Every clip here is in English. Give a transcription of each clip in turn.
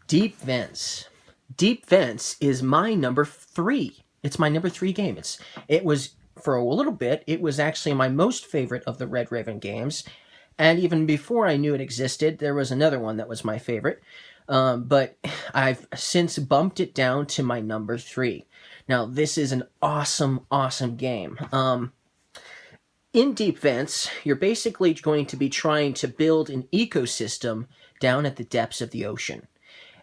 Deep Vents. Deep Vents is my number 3. It's my number 3 game. It was, for a little bit, it was actually my most favorite of the Red Raven games. And even before I knew it existed, there was another one that was my favorite. But I've since bumped it down to my number 3. Now, this is an awesome, awesome game. In Deep Vents, you're basically going to be trying to build an ecosystem down at the depths of the ocean.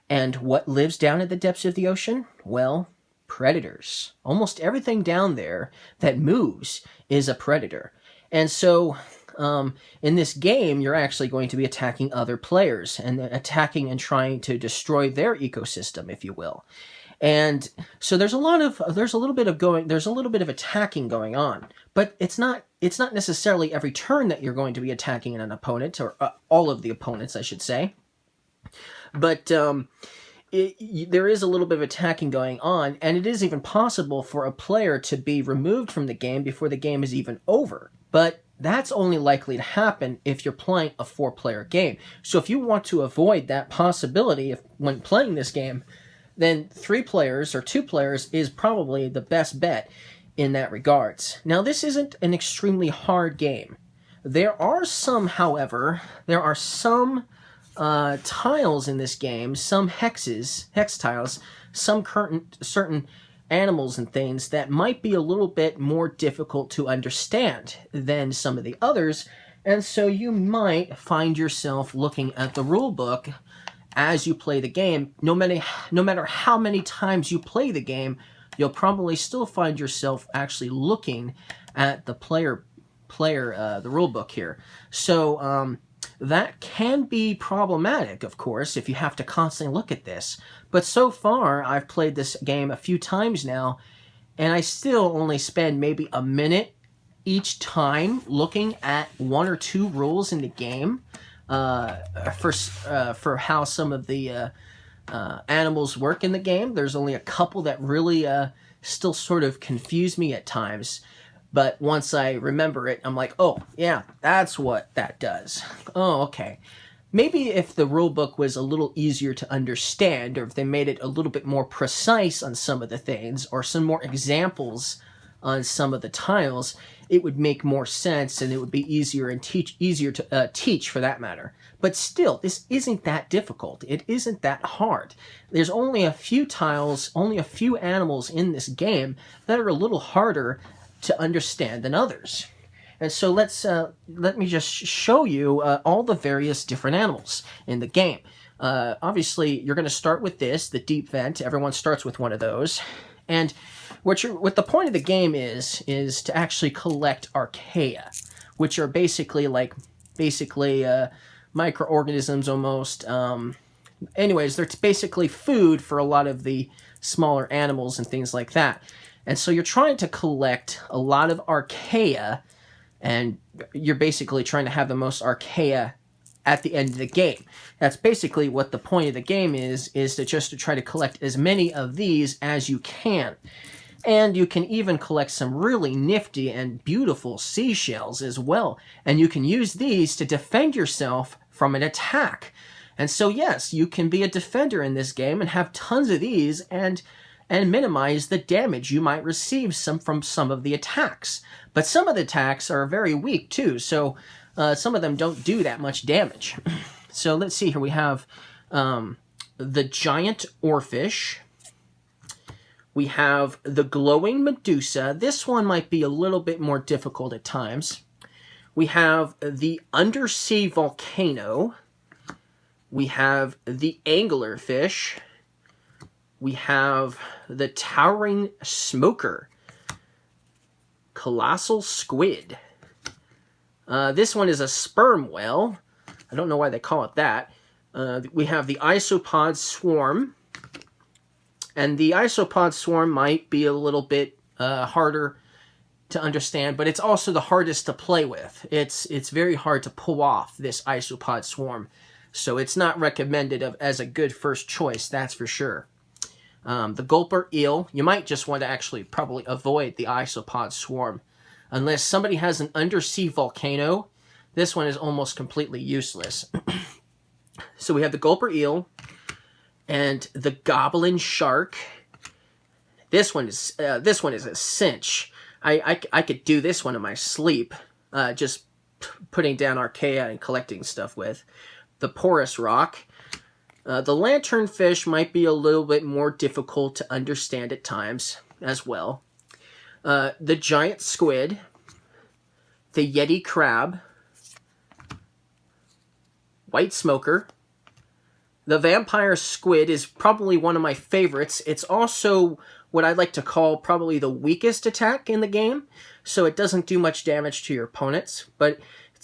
And what lives down at the depths of the ocean? Well, predators. Almost everything down there that moves is a predator. And so, in this game, you're actually going to be attacking other players and attacking and trying to destroy their ecosystem, if you will. And so there's a little bit of attacking going on, but it's not necessarily every turn that you're going to be attacking an opponent, or all of the opponents, I should say. But there is a little bit of attacking going on, and it is even possible for a player to be removed from the game before the game is even over. But that's only likely to happen if you're playing a 4-player game. So if you want to avoid that possibility when playing this game, then 3 players or 2 players is probably the best bet in that regards. Now, this isn't an extremely hard game. There are some tiles in this game, some hex tiles, some certain animals and things that might be a little bit more difficult to understand than some of the others, and so you might find yourself looking at the rule book as you play the game. No matter how many times you play the game, you'll probably still find yourself actually looking at the the rule book here. So that can be problematic, of course, if you have to constantly look at this. But so far, I've played this game a few times now, and I still only spend maybe a minute each time looking at 1 or 2 rules in the game for how some of the animals work in the game. There's only a couple that really still sort of confuse me at times. But once I remember it, I'm like, oh, yeah, that's what that does. Oh, okay. Maybe if the rule book was a little easier to understand, or if they made it a little bit more precise on some of the things, or some more examples on some of the tiles, it would make more sense, and it would be easier to teach for that matter. But still, this isn't that difficult. It isn't that hard. There's only a few tiles, only a few animals in this game that are a little harder to understand than others. And so let me just show you all the various different animals in the game. Obviously, you're going to start with this, the deep vent. Everyone starts with one of those. And what the point of the game is to actually collect archaea, which are basically microorganisms almost. Anyways, they're basically food for a lot of the smaller animals and things like that. And so you're trying to collect a lot of archaea, and you're basically trying to have the most archaea at the end of the game. That's basically what the point of the game is to try to collect as many of these as you can. And you can even collect some really nifty and beautiful seashells as well. And you can use these to defend yourself from an attack. And so yes, you can be a defender in this game and have tons of these and minimize the damage you might receive from some of the attacks. But some of the attacks are very weak too, so some of them don't do that much damage. So let's see here. We have the giant oarfish. We have the glowing medusa. This one might be a little bit more difficult at times. We have the undersea volcano. We have the anglerfish. We have the towering smoker. Colossal squid. This one is a sperm whale. I don't know why they call it that. We have the isopod swarm. And the isopod swarm might be a little bit harder to understand, but it's also the hardest to play with. It's very hard to pull off this isopod swarm. So it's not recommended as a good first choice, that's for sure. The Gulper Eel, you might just want to actually probably avoid the isopod swarm. Unless somebody has an undersea volcano, this one is almost completely useless. So we have the Gulper Eel, And the goblin shark. This one is a cinch. I could do this one in my sleep, just putting down archaea and collecting stuff with. The porous rock. The lanternfish might be a little bit more difficult to understand at times as well. The giant squid. The yeti crab. White smoker. The vampire squid is probably one of my favorites. It's also what I'd like to call probably the weakest attack in the game, so it doesn't do much damage to your opponents, but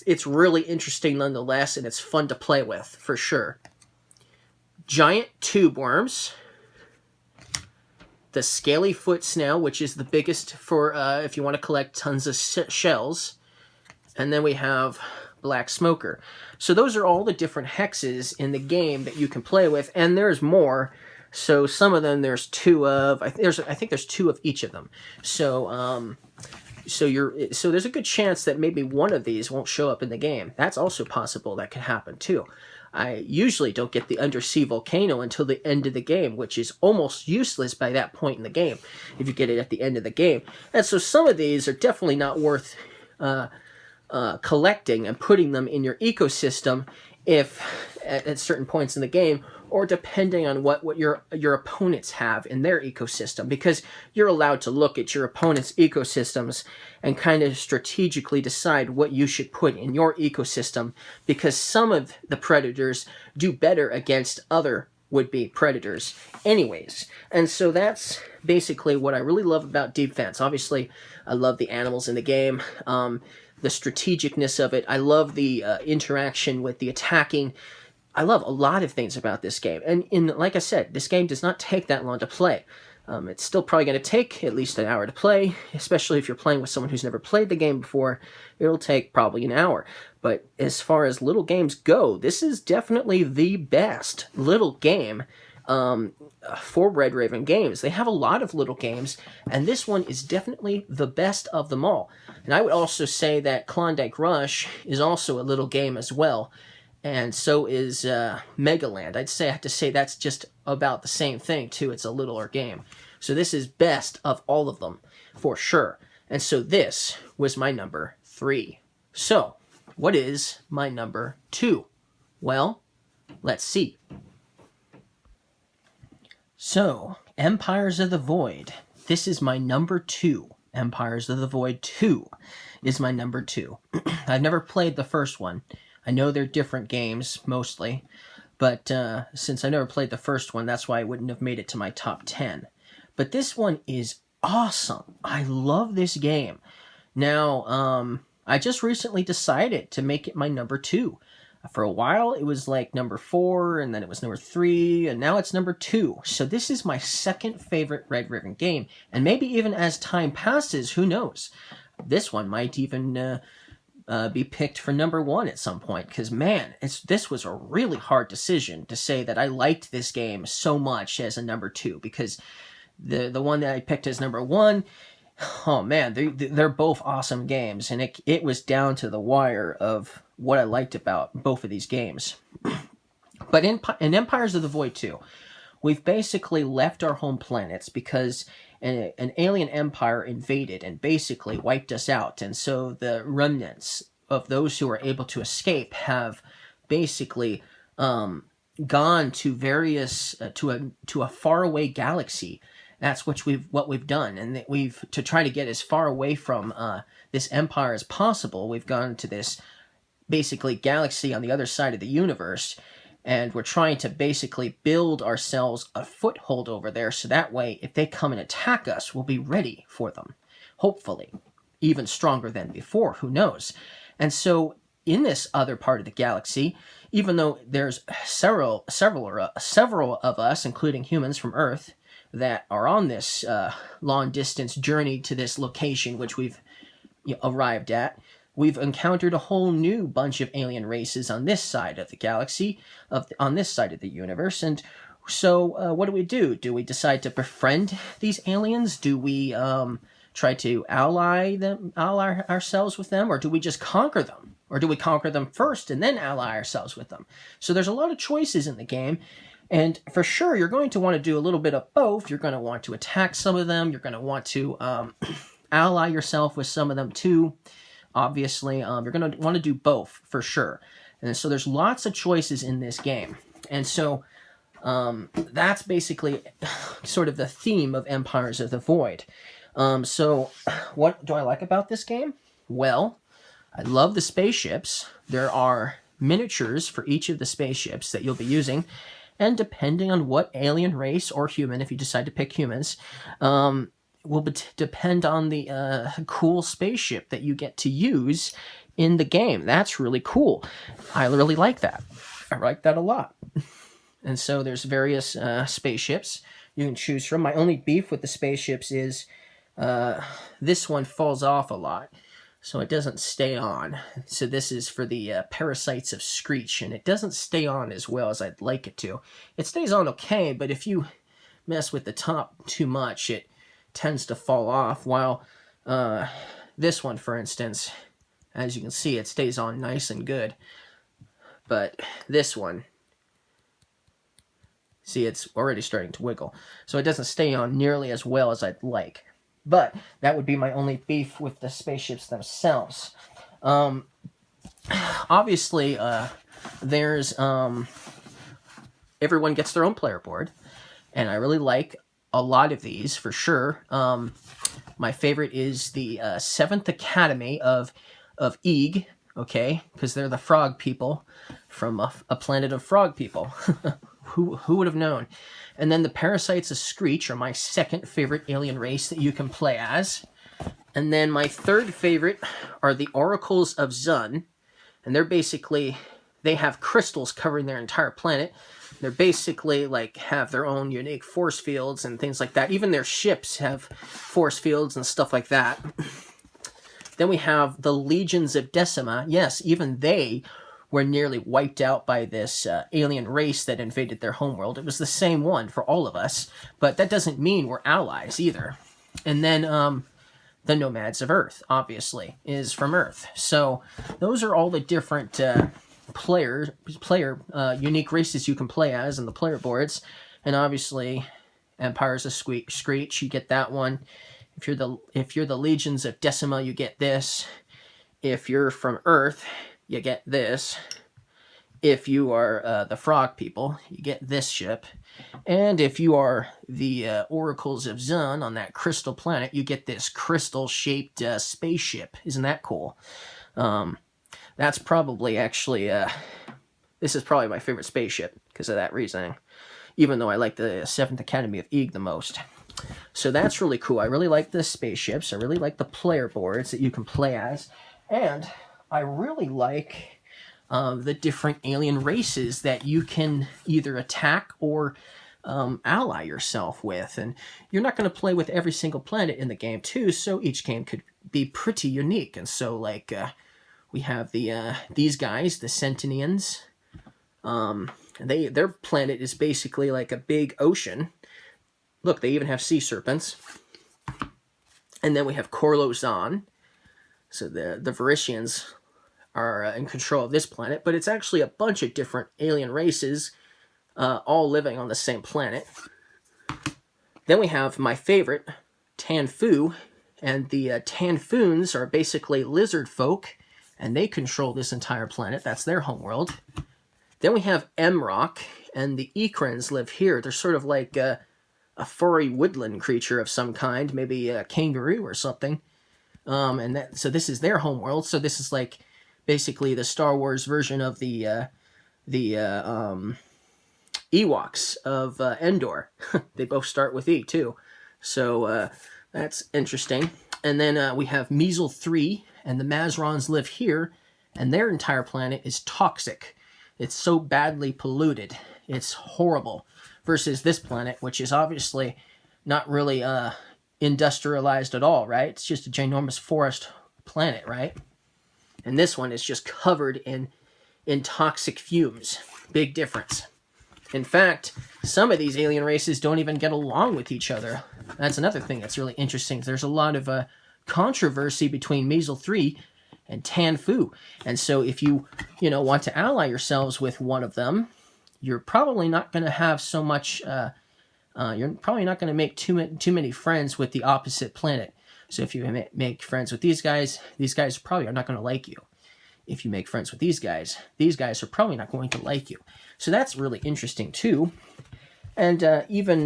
it's really interesting nonetheless, and it's fun to play with, for sure. Giant tube worms. The scaly foot snail, which is the biggest for if you want to collect tons of shells. And then we have black smoker. So those are all the different hexes in the game that you can play with, and there's more. So some of them there's two of. I think there's two of each of them. So so there's a good chance that maybe one of these won't show up in the game. That's also possible. That could happen too. I usually don't get the undersea volcano until the end of the game, which is almost useless by that point in the game if you get it at the end of the game. And so some of these are definitely not worth collecting and putting them in your ecosystem if at certain points in the game, or depending on what your opponents have in their ecosystem, because you're allowed to look at your opponent's ecosystems and kind of strategically decide what you should put in your ecosystem, because some of the predators do better against other would-be predators anyways. And so that's basically what I really love about Deep Fence. Obviously, I love the animals in the game. The strategicness of it. I love the interaction with the attacking. I love a lot of things about this game. And like I said, this game does not take that long to play. It's still probably going to take at least an hour to play, especially if you're playing with someone who's never played the game before. It'll take probably an hour. But as far as little games go, this is definitely the best little game for Red Raven Games. They have a lot of little games, and this one is definitely the best of them all. And I would also say that Klondike Rush is also a little game as well, and so is Megaland. I have to say that's just about the same thing too. It's a littler game. So this is best of all of them, for sure. And so this was my number 3. So, what is my number 2? Well, let's see. So, Empires of the Void. This is my number 2. Empires of the Void 2 is my number 2. I've never played the first one. I know they're different games, mostly. But since I never played the first one, that's why I wouldn't have made it to my top 10. But this one is awesome. I love this game. Now, I just recently decided to make it my number 2. For a while, it was like number 4, and then it was number 3, and now it's number 2. So this is my second favorite Red Ribbon game. And maybe even as time passes, who knows? This one might even be picked for number 1 at some point. Because, man, this was a really hard decision to say that I liked this game so much as a number 2. Because the one that I picked as number 1... oh man, they're both awesome games, and it was down to the wire of what I liked about both of these games. But in Empires of the Void 2, we've basically left our home planets because an alien empire invaded and basically wiped us out, and so the remnants of those who were able to escape have basically gone to various to a faraway galaxy. That's what we've done, and we've to try to get as far away from this empire as possible. We've gone to this basically galaxy on the other side of the universe, and we're trying to basically build ourselves a foothold over there, so that way, if they come and attack us, we'll be ready for them. Hopefully, even stronger than before. Who knows? And so, in this other part of the galaxy, even though there's several of us, including humans from Earth, that are on this long-distance journey to this location which we've arrived at, we've encountered a whole new bunch of alien races on this side of the galaxy, on this side of the universe, and so what do? Do we decide to befriend these aliens? Do we try to ally ourselves with them, or do we just conquer them? Or do we conquer them first and then ally ourselves with them? So there's a lot of choices in the game. And for sure, you're going to want to do a little bit of both. You're going to want to attack some of them. You're going to want to ally yourself with some of them too. Obviously, you're going to want to do both for sure. And so there's lots of choices in this game. And so that's basically sort of the theme of Empires of the Void. So what do I like about this game? Well, I love the spaceships. There are miniatures for each of the spaceships that you'll be using. And depending on what alien race or human, if you decide to pick humans, will depend on the cool spaceship that you get to use in the game. That's really cool. I really like that. I like that a lot. And so there's various spaceships you can choose from. My only beef with the spaceships is this one falls off a lot, so it doesn't stay on. So this is for the parasites of Screech, and it doesn't stay on as well as I'd like it to. It stays on okay, but if you mess with the top too much, it tends to fall off, while this one, for instance, as you can see, it stays on nice and good. But this one, see, it's already starting to wiggle. So it doesn't stay on nearly as well as I'd like. But that would be my only beef with the spaceships themselves. Obviously, there's... everyone gets their own player board. And I really like a lot of these, for sure. My favorite is the 7th Academy of Eeg, okay? Because they're the frog people from a planet of frog people. Who would have known? And then the Parasites of Screech are my second favorite alien race that you can play as. And then my third favorite are the Oracles of Zun. And they're basically, they have crystals covering their entire planet. They're basically like have their own unique force fields and things like that. Even their ships have force fields and stuff like that. Then we have the Legions of Decima. Yes, even they were nearly wiped out by this alien race that invaded their homeworld. It was the same one for all of us, but that doesn't mean we're allies either. And then the Nomads of Earth, obviously, is from Earth. So those are all the different player unique races you can play as in the player boards. And obviously, Empires of Screech, you get that one. If you're the Legions of Decima, you get this. If you're from Earth, you get this. If you are the frog people, you get this ship. And if you are the Oracles of Zun on that crystal planet, you get this crystal-shaped spaceship. Isn't that cool? That's probably actually... this is probably my favorite spaceship because of that reasoning. Even though I like the 7th Academy of Eeg the most. So that's really cool. I really like the spaceships. I really like the player boards that you can play as. And I really like the different alien races that you can either attack or ally yourself with. And you're not going to play with every single planet in the game too, so each game could be pretty unique. And so like we have these guys, the Sentinians. Their planet is basically like a big ocean. Look, they even have sea serpents. And then we have Corlozan. So the Veritians are in control of this planet, but it's actually a bunch of different alien races all living on the same planet. Then we have my favorite, Tanfu, and the Tanfoons are basically lizard folk, and they control this entire planet. That's their homeworld. Then we have Emrock, and the Ekrans live here. They're sort of like a furry woodland creature of some kind, maybe a kangaroo or something. So this is their homeworld. So this is like basically the Star Wars version of the Ewoks of Endor. They both start with E too. So that's interesting. And then we have Measle 3, and the Mazrons live here, and their entire planet is toxic. It's so badly polluted. It's horrible. Versus this planet, which is obviously not really industrialized at all, right? It's just a ginormous forest planet, right? And this one is just covered in toxic fumes. Big difference. In fact, some of these alien races don't even get along with each other. That's another thing that's really interesting. There's a lot of controversy between Maisel 3 and Tan Fu. And so if you want to ally yourselves with one of them, you're probably not going to have so much... you're probably not going to make too many friends with the opposite planet. So if you make friends with these guys probably are not going to like you. If you make friends with these guys are probably not going to like you. So that's really interesting too. And even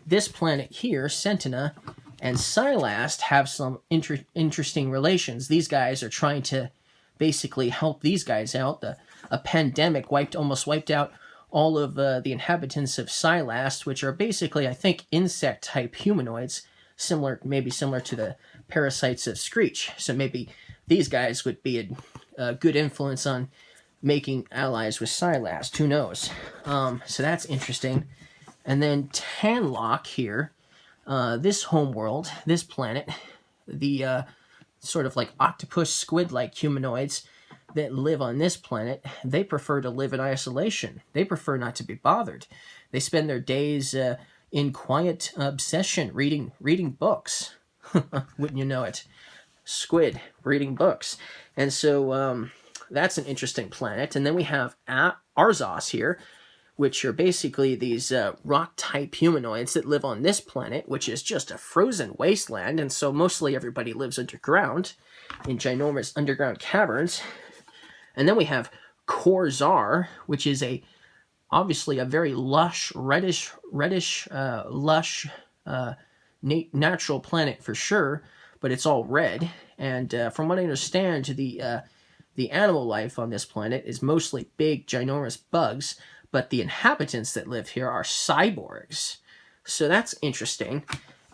this planet here, Sentina and Sylast, have some interesting relations. These guys are trying to basically help these guys out. A pandemic almost wiped out all of the inhabitants of Sylast, which are basically, I think, insect-type humanoids, similar to the parasites of Screech. So maybe these guys would be a good influence on making allies with Sylast. Who knows? So that's interesting. And then Tanlock here, this homeworld, this planet, the sort of like octopus squid-like humanoids that live on this planet, they prefer to live in isolation. They prefer not to be bothered. They spend their days in quiet obsession, reading books. Wouldn't you know it? Squid, reading books. And so that's an interesting planet. And then we have Arzos here, which are basically these rock-type humanoids that live on this planet, which is just a frozen wasteland, and so mostly everybody lives underground, in ginormous underground caverns. And then we have Korzar, which is obviously a very lush, reddish, lush, natural planet for sure, but it's all red. And from what I understand, the animal life on this planet is mostly big, ginormous bugs, but the inhabitants that live here are cyborgs. So that's interesting.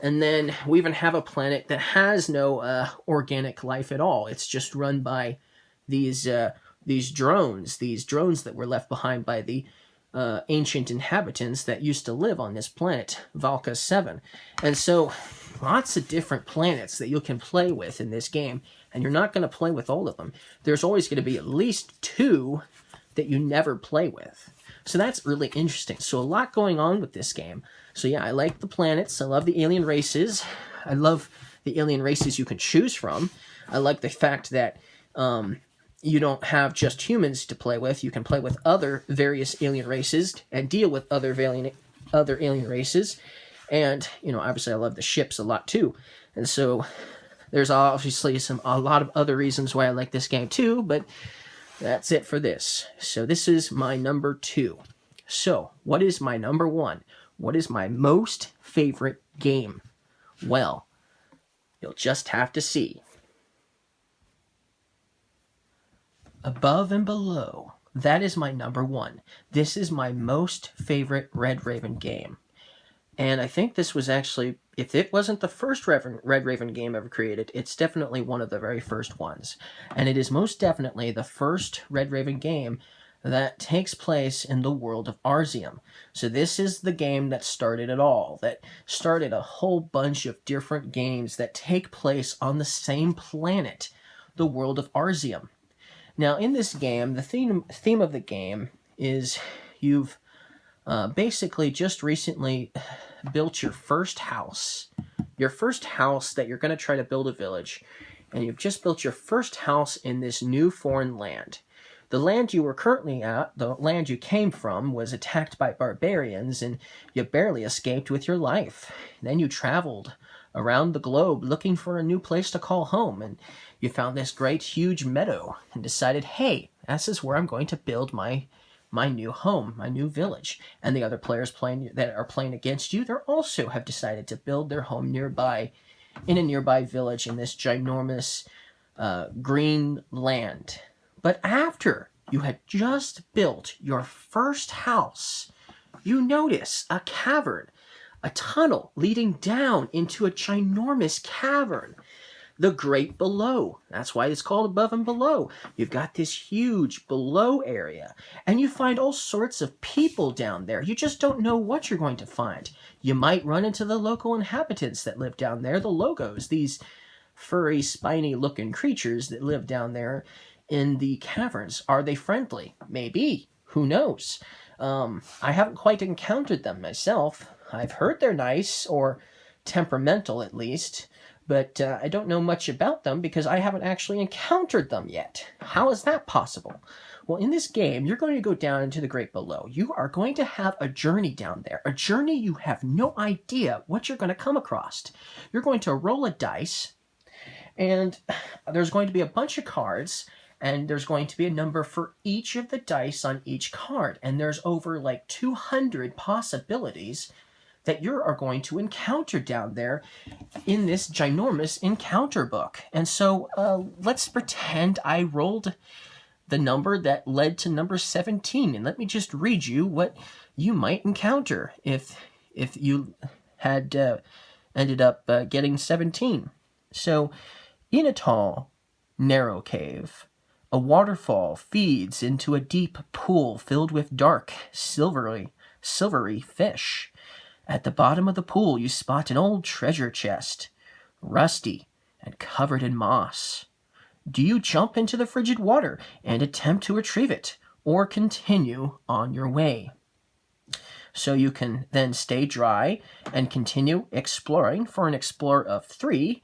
And then we even have a planet that has no organic life at all. It's just run by these drones that were left behind by the ancient inhabitants that used to live on this planet, Valka 7. And so lots of different planets that you can play with in this game, and you're not going to play with all of them. There's always going to be at least 2 that you never play with. So that's really interesting. So a lot going on with this game. So yeah, I like the planets. I love the alien races. I love the alien races you can choose from. I like the fact that you don't have just humans to play with. You can play with other various alien races and deal with other alien races. And, obviously I love the ships a lot too. And so there's obviously a lot of other reasons why I like this game too, but that's it for this. So this is my number 2. So what is my number 1? What is my most favorite game? Well, you'll just have to see. Above and Below. That is my number 1. This is my most favorite Red Raven game. And I think this was actually, if it wasn't the first Red Raven game ever created, it's definitely one of the very first ones. And it is most definitely the first Red Raven game that takes place in the world of Arzium. So this is the game that started it all, that started a whole bunch of different games that take place on the same planet, the world of Arzium. Now, in this game, the theme of the game is you've basically just recently built your first house that you're going to try to build a village, and you've just built your first house in this new foreign land. The land you were currently at, the land you came from, was attacked by barbarians, and you barely escaped with your life. Then you traveled around the globe looking for a new place to call home, and you found this great huge meadow and decided, hey, this is where I'm going to build my new home, my new village. And the other players that are playing against you, they also have decided to build their home nearby, in a nearby village in this ginormous green land. But after you had just built your first house, you notice a cavern, a tunnel leading down into a ginormous cavern. The Great Below. That's why it's called Above and Below. You've got this huge below area, and you find all sorts of people down there. You just don't know what you're going to find. You might run into the local inhabitants that live down there, the Logos, these furry, spiny-looking creatures that live down there in the caverns. Are they friendly? Maybe. Who knows? I haven't quite encountered them myself. I've heard they're nice, or temperamental at least, but I don't know much about them because I haven't actually encountered them yet. How is that possible? Well, in this game, you're going to go down into the Great Below. You are going to have a journey down there, a journey you have no idea what you're going to come across. You're going to roll a dice, and there's going to be a bunch of cards, and there's going to be a number for each of the dice on each card, and there's over like 200 possibilities that you are going to encounter down there in this ginormous encounter book. And so let's pretend I rolled the number that led to number 17, and let me just read you what you might encounter if you had ended up getting 17. So, in a tall, narrow cave, a waterfall feeds into a deep pool filled with dark, silvery fish. At the bottom of the pool, you spot an old treasure chest, rusty and covered in moss. Do you jump into the frigid water and attempt to retrieve it, or continue on your way? So you can then stay dry and continue exploring for an explorer of 3,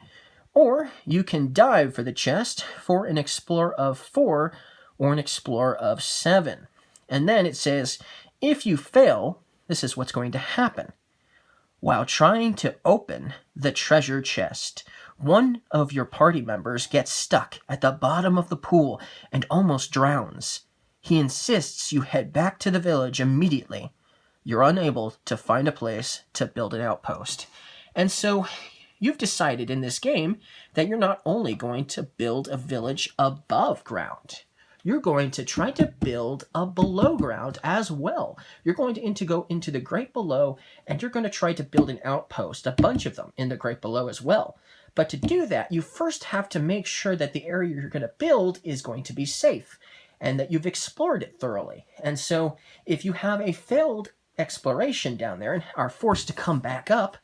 or you can dive for the chest for an explorer of 4 or an explorer of 7. And then it says, if you fail, this is what's going to happen. While trying to open the treasure chest, one of your party members gets stuck at the bottom of the pool and almost drowns. He insists you head back to the village immediately. You're unable to find a place to build an outpost. And so you've decided in this game that you're not only going to build a village above ground, you're going to try to build a below ground as well. You're going to go into the Great Below, and you're going to try to build an outpost, a bunch of them in the Great Below as well. But to do that, you first have to make sure that the area you're going to build is going to be safe and that you've explored it thoroughly. And so if you have a failed exploration down there and are forced to come back up,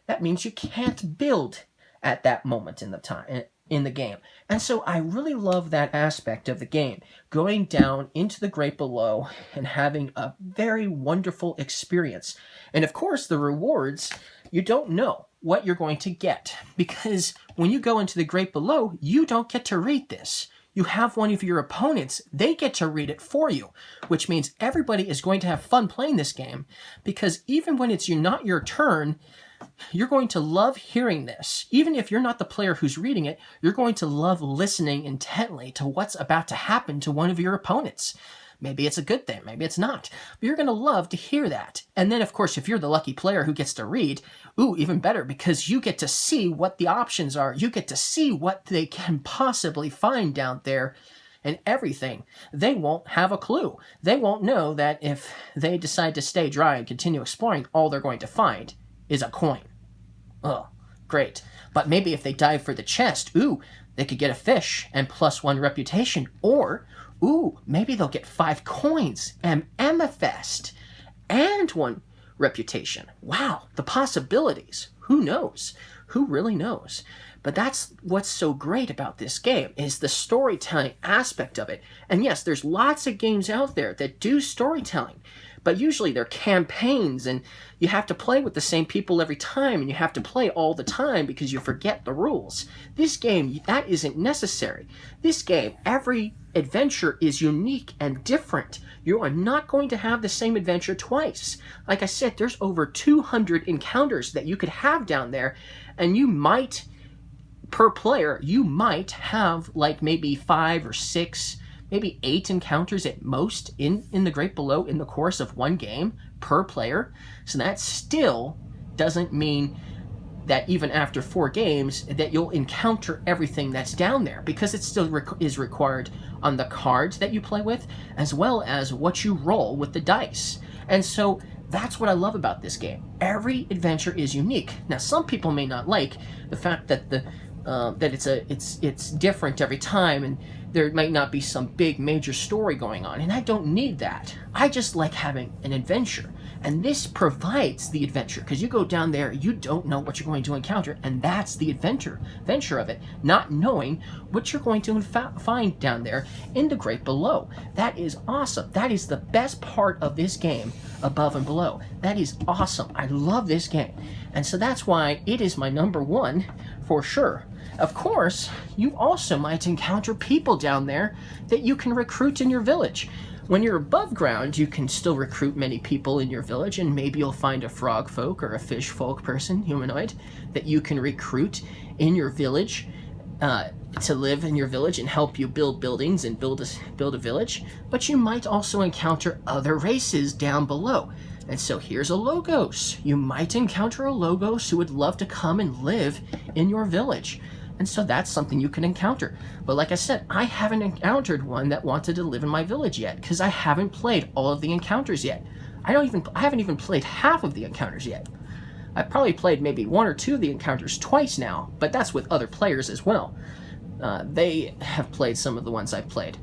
that means you can't build at that moment in the game. And so I really love that aspect of the game, going down into the Great Below and having a very wonderful experience. And of course, the rewards, you don't know what you're going to get, because when you go into the Great Below, you don't get to read this. You have one of your opponents, they get to read it for you, which means everybody is going to have fun playing this game, because even when it's not your turn, you're going to love hearing this. Even if you're not the player who's reading it, you're going to love listening intently to what's about to happen to one of your opponents. Maybe it's a good thing, maybe it's not. But you're going to love to hear that. And then, of course, if you're the lucky player who gets to read, even better, because you get to see what the options are. You get to see what they can possibly find down there and everything. They won't have a clue. They won't know that if they decide to stay dry and continue exploring, all they're going to find is a coin. Oh, great. But maybe if they dive for the chest, they could get a fish and +1 reputation. Or, maybe they'll get 5 coins, and amethyst, and 1 reputation. Wow, the possibilities. Who knows? Who really knows? But that's what's so great about this game, is the storytelling aspect of it. And yes, there's lots of games out there that do storytelling, but usually they're campaigns, and you have to play with the same people every time, and you have to play all the time because you forget the rules. This game, that isn't necessary. This game, every adventure is unique and different. You are not going to have the same adventure twice. Like I said, there's over 200 encounters that you could have down there, and you might, per player, you might have like maybe 5 or 6, maybe 8 encounters at most in the Great Below in the course of one game per player. So that still doesn't mean that even after 4 games that you'll encounter everything that's down there, because it still is required on the cards that you play with, as well as what you roll with the dice. And so that's what I love about this game. Every adventure is unique. Now, some people may not like the fact that it's different every time, and there might not be some big major story going on, and I don't need that. I just like having an adventure. And this provides the adventure, because you go down there, you don't know what you're going to encounter, and that's the adventure of it, not knowing what you're going to find down there in the Great Below. That is awesome. That is the best part of this game, Above and Below. That is awesome. I love this game. And so that's why it is my number one for sure. Of course, you also might encounter people down there that you can recruit in your village. When you're above ground, you can still recruit many people in your village, and maybe you'll find a frog folk or a fish folk person, humanoid, that you can recruit in your village to live in your village and help you build buildings and build a village. But you might also encounter other races down below. And so here's a Logos. You might encounter a Logos who would love to come and live in your village. And so that's something you can encounter. But like I said, I haven't encountered one that wanted to live in my village yet, because I haven't played all of the encounters yet. I haven't even played half of the encounters yet. I've probably played maybe 1 or 2 of the encounters twice now, but that's with other players as well. They have played some of the ones I've played.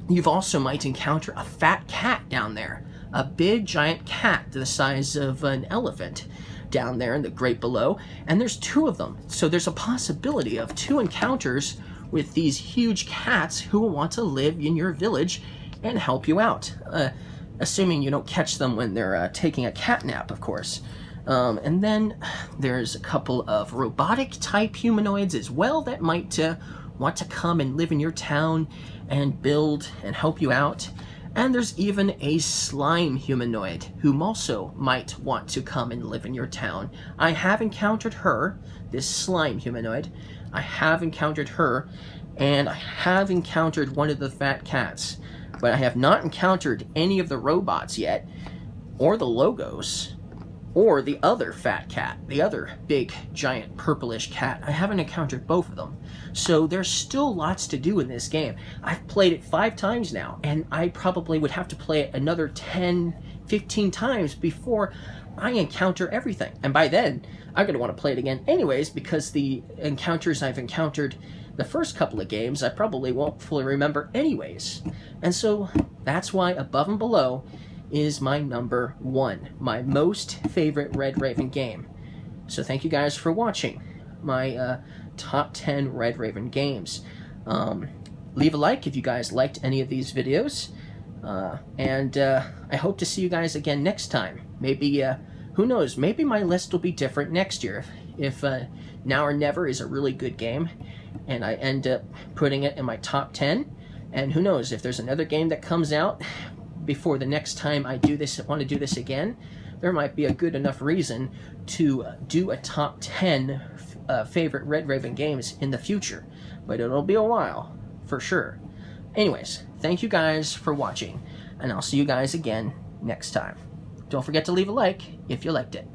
You also might encounter a fat cat down there. A big giant cat the size of an elephant down there in the Great Below, and there's 2 of them. So there's a possibility of 2 encounters with these huge cats who will want to live in your village and help you out. Assuming you don't catch them when they're taking a cat nap, of course. And then there's a couple of robotic type humanoids as well that might want to come and live in your town and build and help you out. And there's even a slime humanoid who also might want to come and live in your town. I have encountered her, this slime humanoid. I have encountered her, and I have encountered one of the fat cats. But I have not encountered any of the robots yet, or the Logos, or the other fat cat, the other big, giant, purplish cat. I haven't encountered both of them. So there's still lots to do in this game. I've played it 5 times now, and I probably would have to play it another 10, 15 times before I encounter everything. And by then, I'm going to want to play it again anyways, because the encounters I've encountered the first couple of games, I probably won't fully remember anyways. And so that's why Above and Below is my number 1, my most favorite Red Raven game. So thank you guys for watching my top 10 Red Raven games. Leave a like if you guys liked any of these videos, and I hope to see you guys again next time. Maybe, who knows, maybe my list will be different next year. If Now or Never is a really good game, and I end up putting it in my top 10, and who knows, if there's another game that comes out before the next time I want to do this again, there might be a good enough reason to do a top 10 favorite Red Raven games in the future. But it'll be a while, for sure. Anyways, thank you guys for watching, and I'll see you guys again next time. Don't forget to leave a like if you liked it.